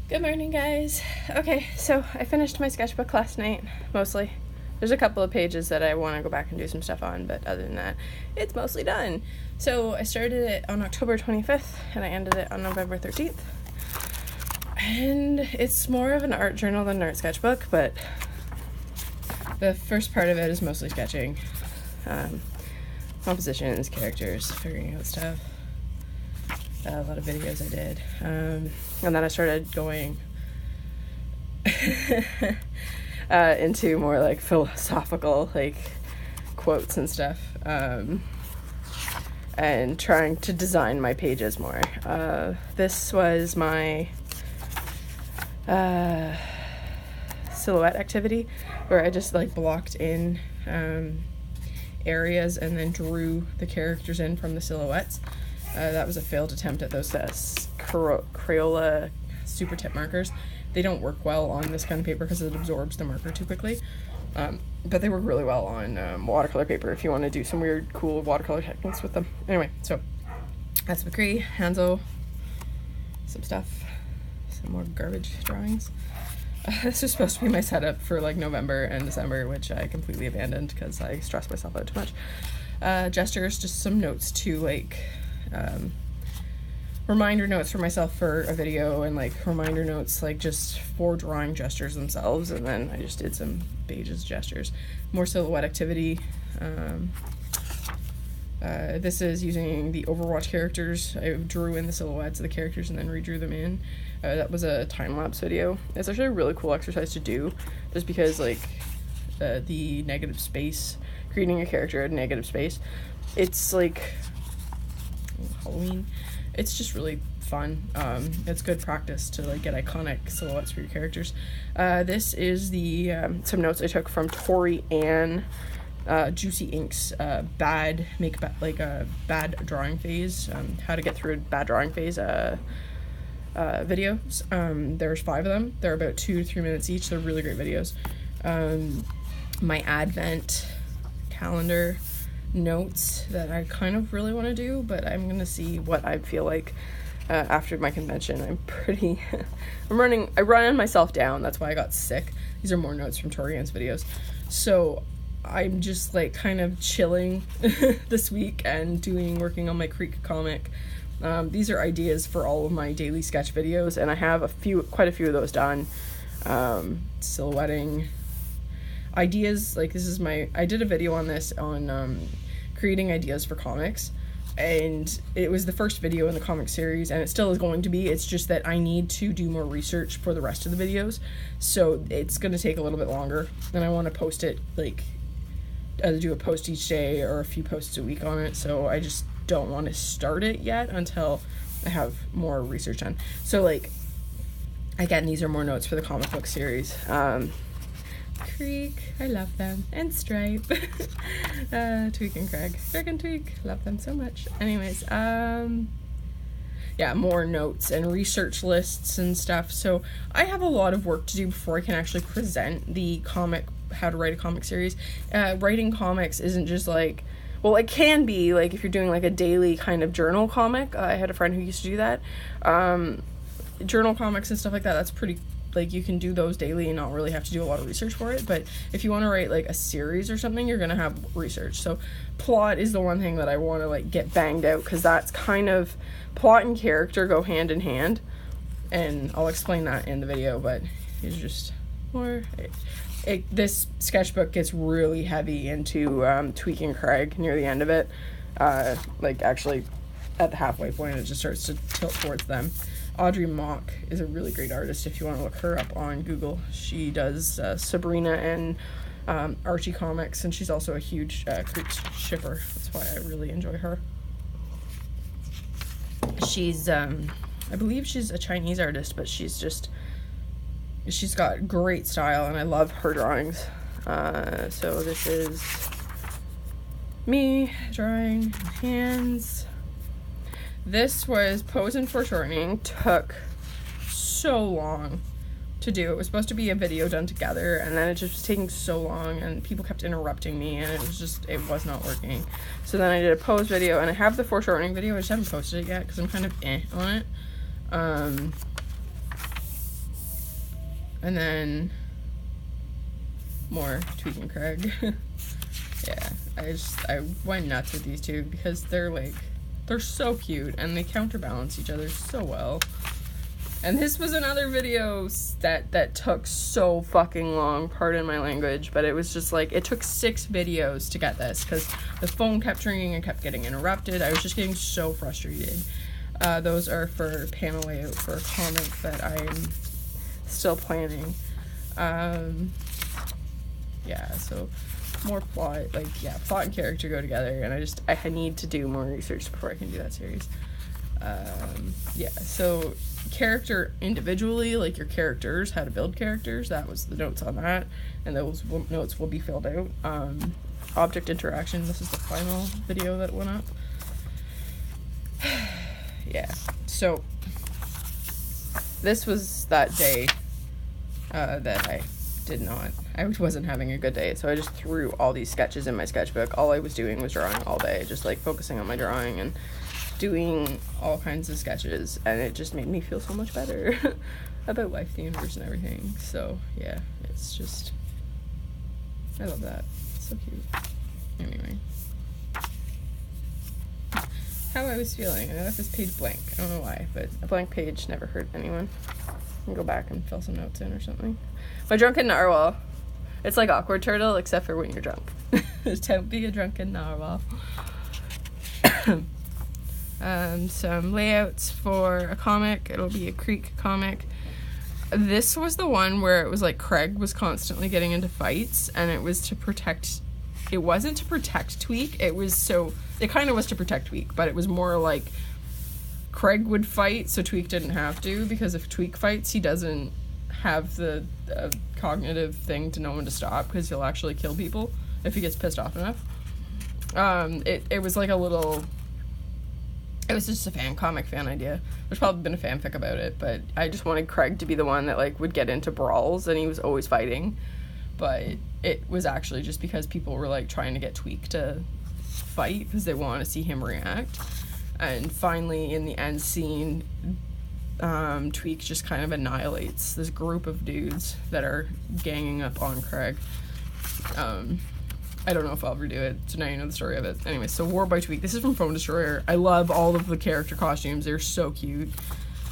Good morning, guys. Okay, so I finished my sketchbook last night, mostly. There's a couple of pages that I want to go back and do some stuff on, but other than that, it's mostly done. So I started it on October 25th, and I ended it on November 13th. And it's more of an art journal than an art sketchbook, but the first part of it is mostly sketching. Compositions, characters, figuring out stuff. A lot of videos I did. And then I started going into more like philosophical like quotes and stuff, and trying to design my pages more. This was my silhouette activity where I just like blocked in areas and then drew the characters in from the silhouettes. That was a failed attempt at those Crayola super tip markers. They don't work well on this kind of paper because it absorbs the marker too quickly. But they work really well on watercolor paper if you want to do some weird, cool watercolor techniques with them. Anyway, so that's McCree, Hanzo, some stuff, some more garbage drawings. This was supposed to be my setup for like November and December, which I completely abandoned because I stressed myself out too much. Gestures, just some notes to like reminder notes for myself for a video, and like reminder notes like just for drawing gestures themselves, and then I just did some pages gestures. More silhouette activity. This is using the Overwatch characters. I drew in the silhouettes of the characters and then redrew them in. That was a time-lapse video. It's actually a really cool exercise to do, just because like the negative space, creating a character at negative space, it's like Halloween. It's just really fun. It's good practice to like get iconic silhouettes for your characters. This is the some notes I took from Tori Ann Juicy Ink's bad drawing phase, how to get through a bad drawing phase videos. There's 5 of them. They're about 2 to 3 minutes each. They're really great videos. My advent calendar notes that I kind of really want to do, but I'm gonna see what I feel like after my convention. I run myself down. That's why I got sick. These are more notes from Tori Ann's videos. So I'm just like kind of chilling this week and working on my Creek comic. These are ideas for all of my daily sketch videos, and I have quite a few of those done. Silhouetting ideas, like I did a video on this on creating ideas for comics, and it was the first video in the comic series, and it still is going to be. It's just that I need to do more research for the rest of the videos, so it's going to take a little bit longer, and I want to post it like either do a post each day or a few posts a week on it, so I just don't want to start it yet until I have more research done. So like again, these are more notes for the comic book series. Creek, I love them, and Stripe. Tweak and Craig and Tweak, love them so much. Anyways, yeah, more notes and research lists and stuff. So I have a lot of work to do before I can actually present the comic, how to write a comic series. Writing comics isn't just like, well, it can be like if you're doing like a daily kind of journal comic. I had a friend who used to do that. Journal comics and stuff like that, that's pretty, like you can do those daily and not really have to do a lot of research for it. But if you want to write like a series or something, you're gonna have research. So plot is the one thing that I want to like get banged out, because that's kind of, plot and character go hand in hand, and I'll explain that in the video. But it's just more, this sketchbook gets really heavy into Tweak and Craig near the end of it. Like actually at the halfway point it just starts to tilt towards them. Audrey Mock is a really great artist if you want to look her up on Google. She does Sabrina and Archie comics, and she's also a huge Creek shipper. That's why I really enjoy her. She's I believe she's a Chinese artist, but she's got great style, and I love her drawings. So this is me drawing hands. This was pose and foreshortening. Took so long to do. It was supposed to be a video done together, and then it just was taking so long, and people kept interrupting me, and it was not working. So then I did a pose video, and I have the foreshortening video. I just haven't posted it yet because I'm kind of on it. And then more Tweak and Craig. Yeah, I went nuts with these two because they're so cute and they counterbalance each other so well. And this was another video that took so fucking long, pardon my language, but it was just like, it took 6 videos to get this because the phone kept ringing and kept getting interrupted. I was just getting so frustrated. Those are for panel layout for a comic that I'm still planning. Yeah, so more plot, plot and character go together, and I need to do more research before I can do that series. Yeah, so character individually, like your characters, how to build characters, that was the notes on that, and those notes will be filled out. Object interaction, this is the final video that went up. Yeah, so this was that day that I wasn't having a good day, so I just threw all these sketches in my sketchbook. All I was doing was drawing all day, just like focusing on my drawing and doing all kinds of sketches, and it just made me feel so much better about life, the universe, and everything. So yeah, it's just, I love that. It's so cute. Anyway, how I was feeling. I left this page blank. I don't know why, but a blank page never hurt anyone. I can go back and fill some notes in or something. My drunken narwhal. It's like Awkward Turtle, except for when you're drunk. Don't be a drunken narwhal. Some layouts for a comic. It'll be a Creek comic. This was the one where it was like Craig was constantly getting into fights, and it was to protect. It wasn't to protect Tweak. It kind of was to protect Tweak, but it was more like Craig would fight, so Tweak didn't have to, because if Tweak fights, he doesn't have the cognitive thing to know when to stop, because he'll actually kill people if he gets pissed off enough. It was like a little. It was just a fan idea. There's probably been a fanfic about it, but I just wanted Craig to be the one that like would get into brawls, and he was always fighting. But it was actually just because people were like trying to get Tweak to fight because they want to see him react. And finally, in the end scene, Tweak just kind of annihilates this group of dudes that are ganging up on Craig. I don't know if I'll ever do it, so now you know the story of it. Anyway, so War by Tweak. This is from Phone Destroyer. I love all of the character costumes. They're so cute.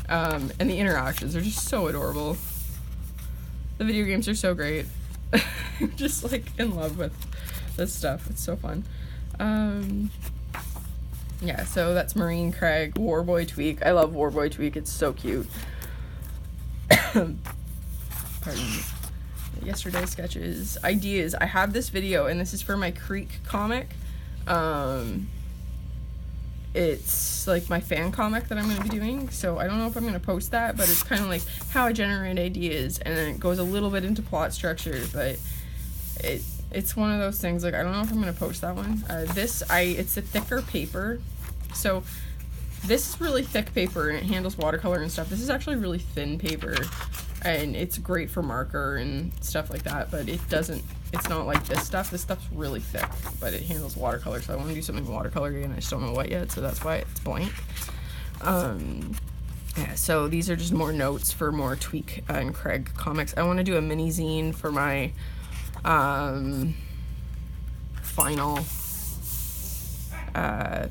And the interactions are just so adorable. The video games are so great. I'm just, like, in love with this stuff. It's so fun. Yeah, so that's Marine Craig, Warboy Tweak. I love Warboy Tweak. It's so cute. Pardon me. Yesterday's sketches. Ideas. I have this video, and this is for my Creek comic. It's like my fan comic that I'm going to be doing, so I don't know if I'm going to post that, but it's kind of like how I generate ideas, and then it goes a little bit into plot structure, but it's one of those things, like, I don't know if I'm going to post that one. It's a thicker paper, so this is really thick paper, and it handles watercolor and stuff. This is actually really thin paper, and it's great for marker and stuff like that, but it's not like this stuff. This stuff's really thick, but it handles watercolor, so I want to do something watercolor-y, and I just don't know what yet, so that's why it's blank. Yeah, so these are just more notes for more Tweak and Craig comics. I want to do a mini zine for my final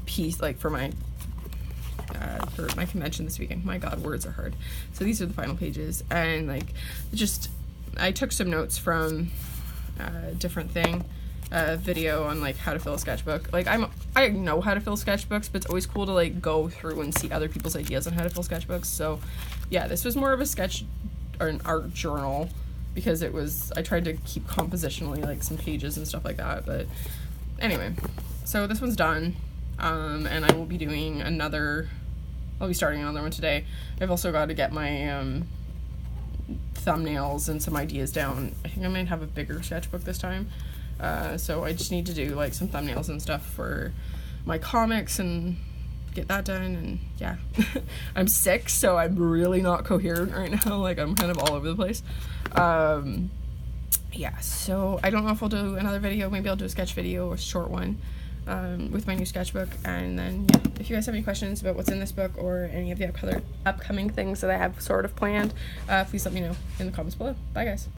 piece, like for my convention this weekend. My god, words are hard. So these are the final pages, and like, just, I took some notes from different thing, video on like how to fill a sketchbook. Like, I know how to fill sketchbooks, but it's always cool to like go through and see other people's ideas on how to fill sketchbooks. So yeah, this was more of a sketch or an art journal, because I tried to keep compositionally like some pages and stuff like that. But anyway, so this one's done, and I will be doing I'll be starting another one today. I've also got to get my thumbnails and some ideas down. I think I might have a bigger sketchbook this time, so I just need to do like some thumbnails and stuff for my comics and get that done. And yeah, I'm sick, so I'm really not coherent right now. Like, I'm kind of all over the place. Yeah, so I don't know if I'll do another video. Maybe I'll do a sketch video or a short one. with my new sketchbook. And then, yeah, if you guys have any questions about what's in this book or any of the upcoming things that I have sort of planned, please let me know in the comments below. Bye, guys.